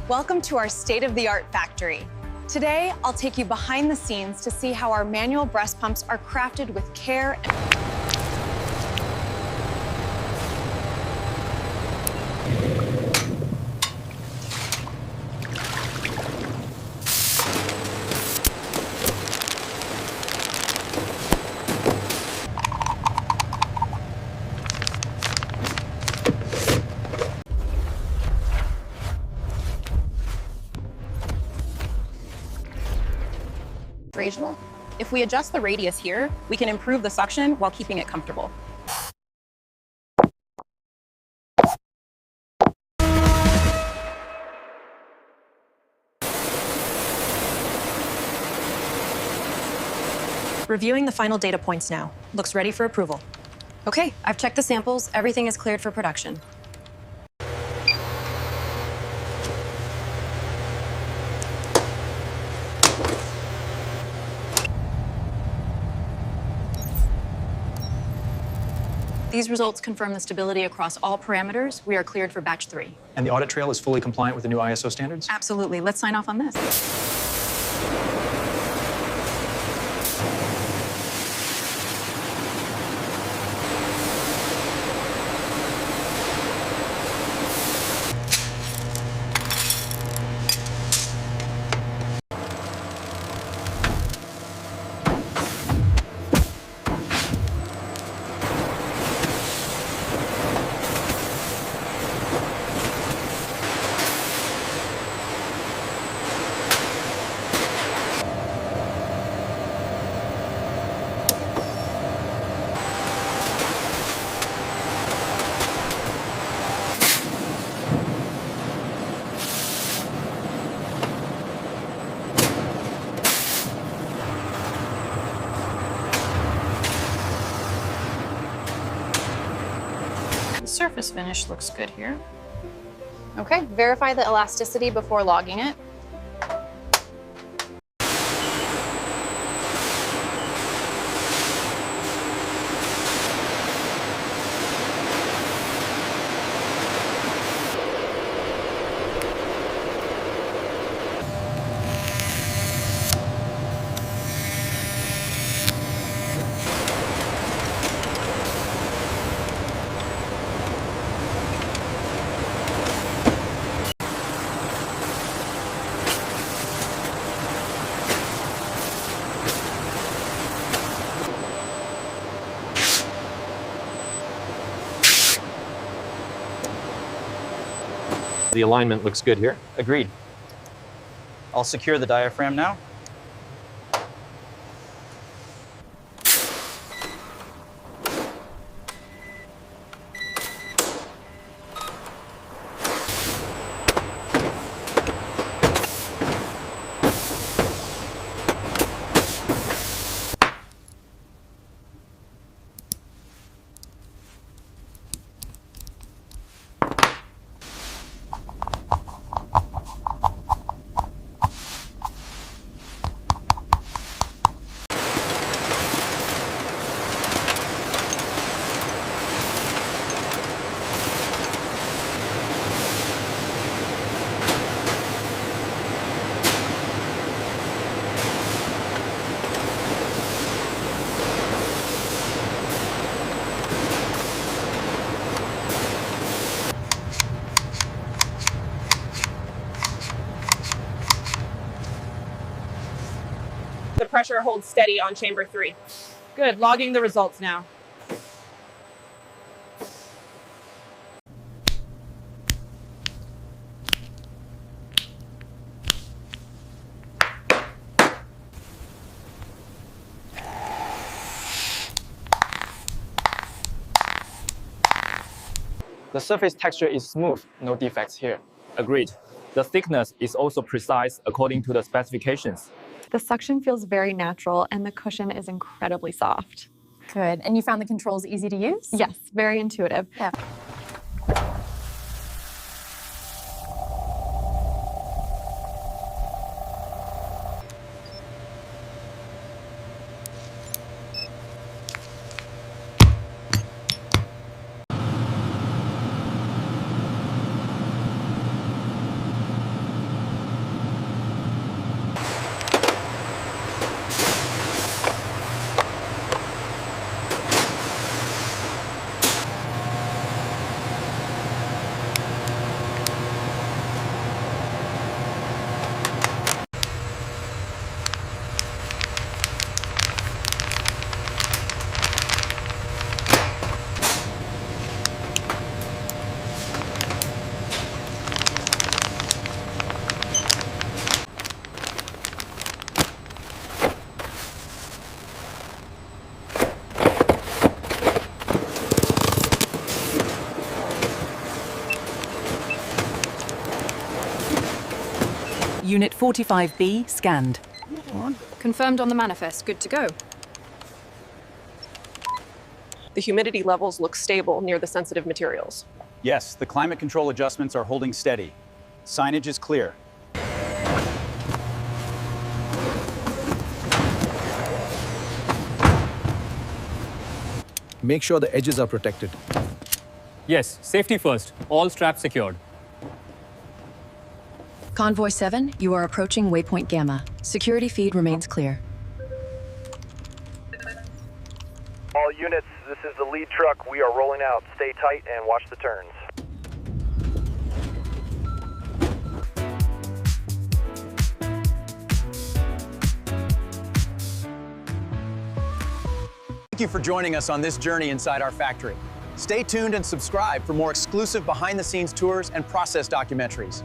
Welcome to our state-of-the-art factory. Today, I'll take you behind the scenes to see how our manual breast pumps are crafted with care and regional. If we adjust the radius here, we can improve the suction while keeping it comfortable. Reviewing the final data points now. Looks ready for approval. Okay, I've checked the samples. Everything is cleared for production. These results confirm the stability across all parameters. We are cleared for batch 3. And the audit trail is fully compliant with the new ISO standards? Absolutely. Let's sign off on this. Surface finish looks good here. Okay, verify the elasticity before logging it. The alignment looks good here. Agreed. I'll secure the diaphragm now. The pressure holds steady on chamber 3. Good, logging the results now. The surface texture is smooth, no defects here. Agreed. The thickness is also precise according to the specifications. The suction feels very natural and the cushion is incredibly soft. Good. And you found the controls easy to use? Yes, very intuitive. Yeah. Unit 45B scanned. Confirmed on the manifest. Good to go. The humidity levels look stable near the sensitive materials. Yes, the climate control adjustments are holding steady. Signage is clear. Make sure the edges are protected. Yes, safety first. All straps secured. Convoy 7, you are approaching waypoint Gamma. Security feed remains clear. All units, this is the lead truck. We are rolling out. Stay tight and watch the turns. Thank you for joining us on this journey inside our factory. Stay tuned and subscribe for more exclusive behind-the-scenes tours and process documentaries.